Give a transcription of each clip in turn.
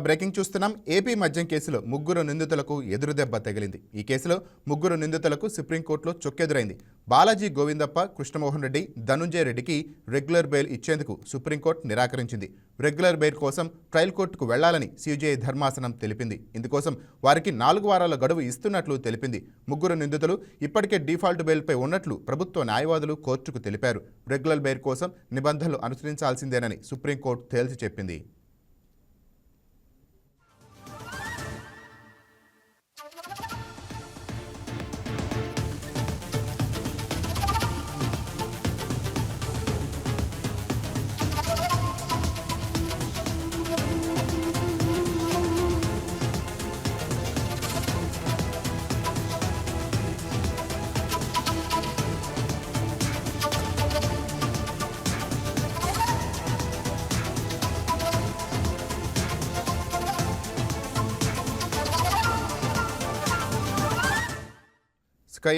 Breaking చూస్తున్నాం. AP మద్యం కేసులో ముగ్గురు నిందితులకు ఎదురుదెబ్బ తగిలింది. ఈ కేసులో ముగ్గురు నిందితులకు సుప్రీంకోర్టులో చొక్కెదురైంది. బాలాజీ గోవిందప్ప, కృష్ణమోహన్ రెడ్డి, ధనుంజయ రెడ్డికి రెగ్యులర్ బెయిల్ ఇచ్చేందుకు సుప్రీంకోర్టు నిరాకరించింది. రెగ్యులర్ బెయిల్ కోసం ట్రయల్ కోర్టుకు వెళ్లాలని సిజేఐ ధర్మాసనం తెలిపింది. ఇందుకోసం వారికి 4 వారాల గడువు ఇస్తున్నట్లు తెలిపింది. ముగ్గురు నిందితులు ఇప్పటికే డిఫాల్ట్ బెయిల్పై ఉన్నట్లు ప్రభుత్వ న్యాయవాదులు కోర్టుకు తెలిపారు. రెగ్యులర్ బెయిల్ కోసం నిబంధనలు అనుసరించాల్సిందేనని సుప్రీంకోర్టు తేల్చి చెప్పింది.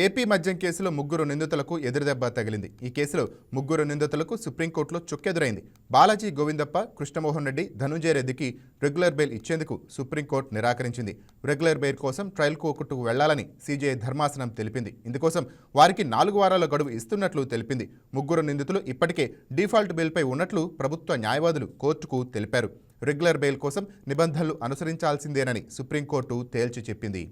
ఏపీ మద్యం కేసులో ముగ్గురు నిందితులకు ఎదురుదెబ్బ తగిలింది. ఈ కేసులో ముగ్గురు నిందితులకు సుప్రీంకోర్టులో చుక్కెదురైంది. బాలాజీ గోవిందప్ప, కృష్ణమోహన్ రెడ్డి, ధనుంజయ రెడ్డికి రెగ్యులర్ బెయిల్ ఇచ్చేందుకు సుప్రీంకోర్టు నిరాకరించింది. రెగ్యులర్ బెయిల్ కోసం ట్రయల్ కోర్టుకు వెళ్లాలని సిజేఐ ధర్మాసనం తెలిపింది. ఇందుకోసం వారికి 4 వారాల గడువు ఇస్తున్నట్లు తెలిపింది. ముగ్గురు నిందితులు ఇప్పటికే డిఫాల్ట్ బెయిల్పై ఉన్నట్లు ప్రభుత్వ న్యాయవాదులు కోర్టుకు తెలిపారు. రెగ్యులర్ బెయిల్ కోసం నిబంధనలు అనుసరించాల్సిందేనని సుప్రీంకోర్టు తేల్చి చెప్పింది.